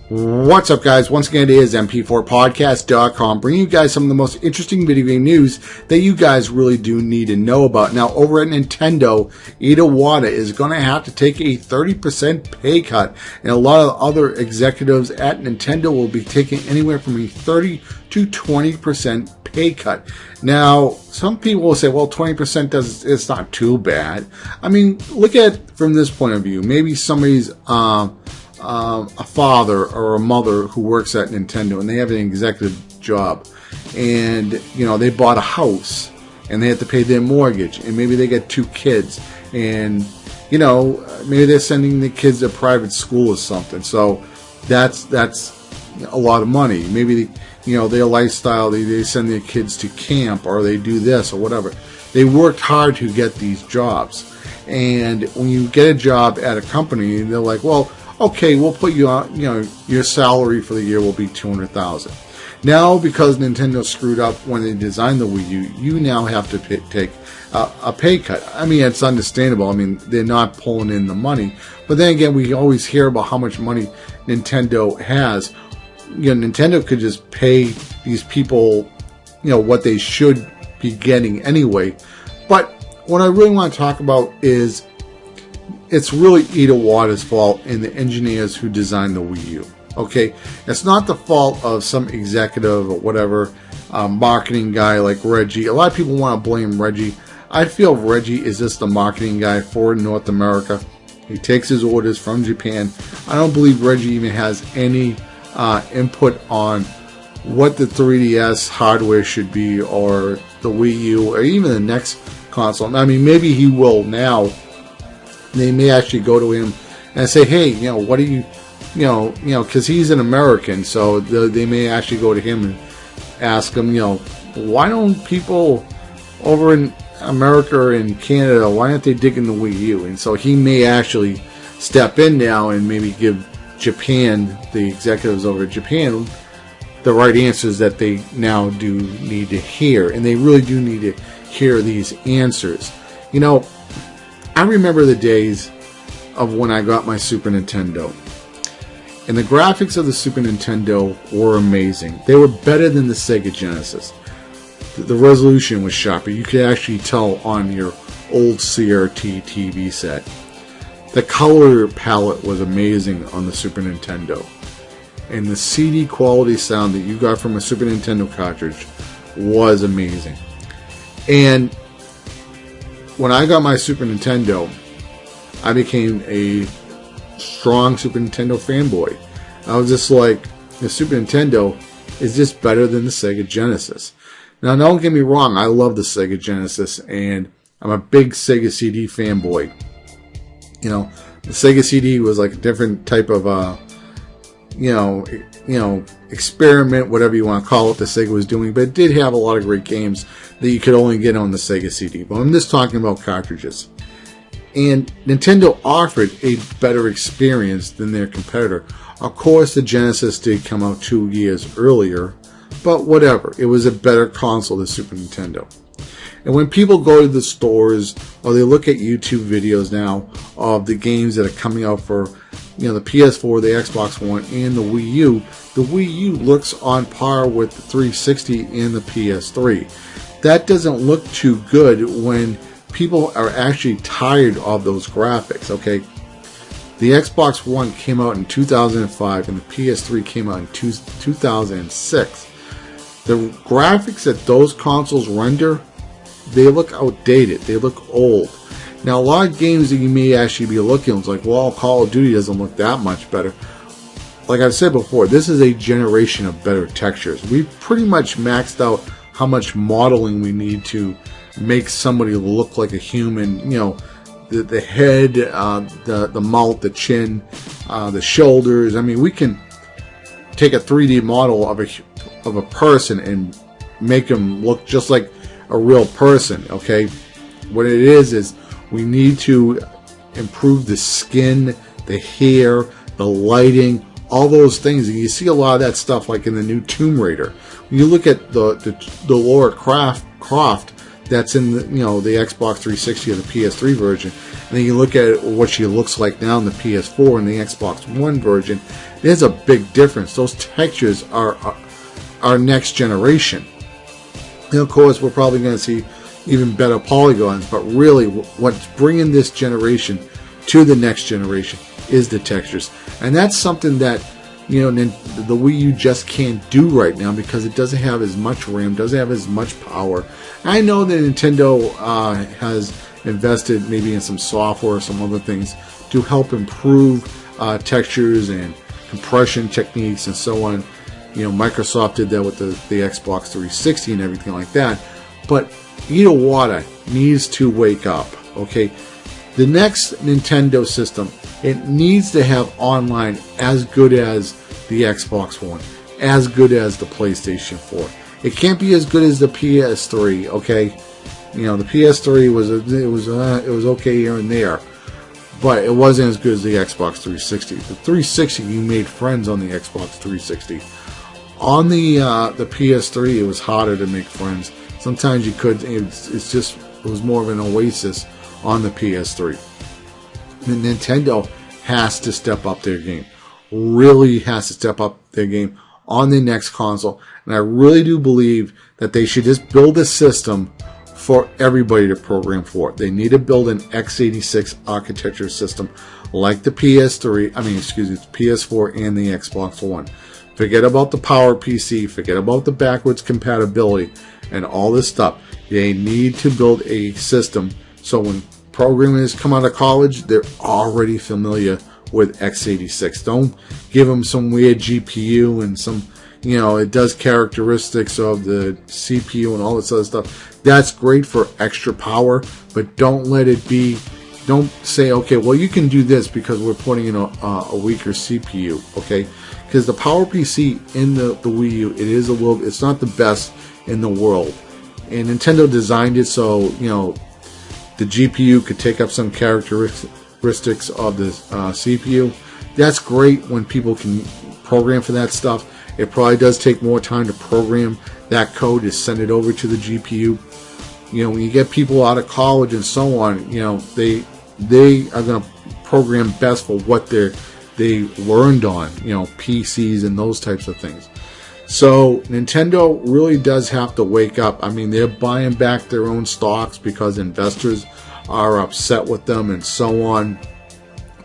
What's up, guys? Once again, it is mp4podcast.com, bringing you guys some of the most interesting video game news that you guys really do need to know about. Now, over at Nintendo, Iwata is going to have to take a 30% pay cut, and a lot of other executives at Nintendo will be taking anywhere from a 30 to 20% pay cut. Now, some people will say, well, 20% it's not too bad. I mean, look at it from this point of view. Maybe somebody's a father or a mother who works at Nintendo and they have an executive job, and they bought a house and they have to pay their mortgage, and maybe they get 2 kids, and maybe they're sending the kids to private school or something, so that's a lot of money. Maybe their lifestyle, they send their kids to camp, or they do this or whatever. They worked hard to get these jobs, and when you get a job at a company, they're like, well, okay, we'll put you on, your salary for the year will be $200,000. Now, because Nintendo screwed up when they designed the Wii U, you now have to take a pay cut. I mean, it's understandable. I mean, they're not pulling in the money. But then again, we always hear about how much money Nintendo has. Nintendo could just pay these people, what they should be getting anyway. But what I really want to talk about is it's really Iwata's fault and the engineers who designed the Wii U. Okay, it's not the fault of some executive or whatever, marketing guy like Reggie. A lot of people want to blame Reggie. I feel Reggie is just the marketing guy for North America. He takes his orders from Japan. I don't believe Reggie even has any input on what the 3DS hardware should be, or the Wii U, or even the next console. I mean, maybe he will now. They may actually go to him and say, hey, what do you, because he's an American, so they may actually go to him and ask him, why don't people over in America or in Canada, why aren't they digging the Wii U? And so he may actually step in now and maybe give Japan, the executives over at Japan, the right answers that they now do need to hear. And they really do need to hear these answers. I remember the days of when I got my Super Nintendo, and the graphics of the Super Nintendo were amazing. They were better than the Sega Genesis. The resolution was sharper. You could actually tell on your old CRT TV set. The color palette was amazing on the Super Nintendo. And the CD quality sound that you got from a Super Nintendo cartridge was amazing. And when I got my Super Nintendo, I became a strong Super Nintendo fanboy. I was just like, the Super Nintendo is just better than the Sega Genesis. Now, don't get me wrong, I love the Sega Genesis, and I'm a big Sega CD fanboy. The Sega CD was like a different type of, experiment, whatever you want to call it, the Sega was doing, but it did have a lot of great games that you could only get on the Sega CD. But I'm just talking about cartridges. And Nintendo offered a better experience than their competitor. Of course, the Genesis did come out 2 years earlier, but whatever. It was a better console than Super Nintendo. And when people go to the stores or they look at YouTube videos now of the games that are coming out for the PS4, the Xbox One, and the Wii U looks on par with the 360 and the PS3. That doesn't look too good when people are actually tired of those graphics, okay? The Xbox One came out in 2005 and the PS3 came out in 2006. The graphics that those consoles render, they look outdated. They look old. Now, a lot of games that you may actually be looking, it's like, well, Call of Duty doesn't look that much better. Like I've said before, this is a generation of better textures. We've pretty much maxed out how much modeling we need to make somebody look like a human. The head, the mouth, the chin, the shoulders. I mean, we can take a 3D model of a person and make them look just like a real person, okay? What it is we need to improve the skin, the hair, the lighting, all those things. And you see a lot of that stuff like in the new Tomb Raider. When you look at the Lara Croft, that's in the, the Xbox 360 or the PS3 version, and then you look at what she looks like now in the PS4 and the Xbox One version, there's a big difference. Those textures are next generation. And of course, we're probably going to see even better polygons, but really what's bringing this generation to the next generation is the textures. And that's something that the Wii U just can't do right now because it doesn't have as much RAM, doesn't have as much power. I know that Nintendo has invested maybe in some software or some other things to help improve textures and compression techniques and so on. Microsoft did that with the Xbox 360 and everything like that. But Iwata needs to wake up, okay? The next Nintendo system, it needs to have online as good as the Xbox One, as good as the PlayStation 4. It can't be as good as the PS3, okay? The PS3 was okay here and there, but it wasn't as good as the Xbox 360. The 360, you made friends on the Xbox 360. On the PS3, it was harder to make friends. Sometimes you could. It was more of an oasis on the PS3. And Nintendo has to step up their game. Really has to step up their game on the next console. And I really do believe that they should just build a system for everybody to program for. They need to build an x86 architecture system like the PS4 and the Xbox One. Forget about the Power PC, forget about the backwards compatibility and all this stuff. They need to build a system so when programmers come out of college, they're already familiar with x86. Don't give them some weird GPU and some, it does characteristics of the CPU and all this other stuff. That's great for extra power, but don't let it be, don't say, okay, well, you can do this because we're putting in a weaker CPU, okay? Because the Power PC in the Wii U, it's not the best in the world. And Nintendo designed it so, the GPU could take up some characteristics of the CPU. That's great when people can program for that stuff. It probably does take more time to program that code to send it over to the GPU. When you get people out of college and so on, they are going to program best for what they learned on, PCs and those types of things. So Nintendo really does have to wake up. I mean, they're buying back their own stocks because investors are upset with them and so on.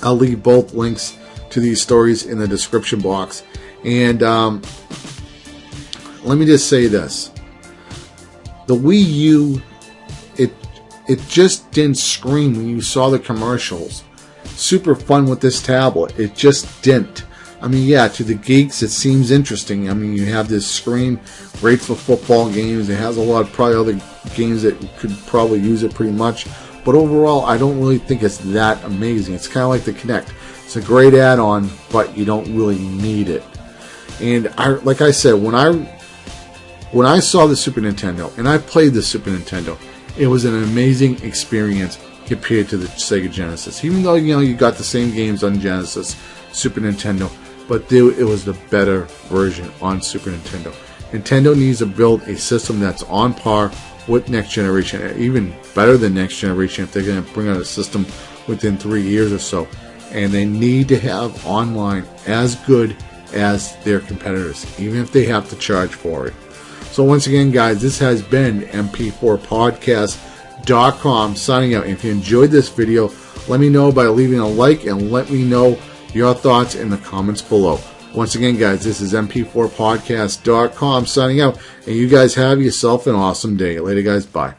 I'll leave both links to these stories in the description box. And let me just say this. The Wii U, it just didn't scream when you saw the commercials. Super fun with this tablet. It just didn't. I mean, yeah, to the geeks, it seems interesting. I mean, you have this screen, great for football games. It has a lot of probably other games that could probably use it pretty much. But overall, I don't really think it's that amazing. It's kind of like the Kinect. It's a great add-on, but you don't really need it. And like I said, when I saw the Super Nintendo and I played the Super Nintendo, it was an amazing experience compared to the Sega Genesis. Even though you got the same games on Genesis, Super Nintendo, but it was the better version on Super Nintendo. Nintendo needs to build a system that's on par with next generation, even better than next generation if they're going to bring out a system within 3 years or so. And they need to have online as good as their competitors, even if they have to charge for it. So once again, guys, this has been MP4Podcast.com signing out. If you enjoyed this video, let me know by leaving a like and let me know your thoughts in the comments below. Once again, guys, this is MP4Podcast.com signing out, and you guys have yourself an awesome day. Later, guys. Bye.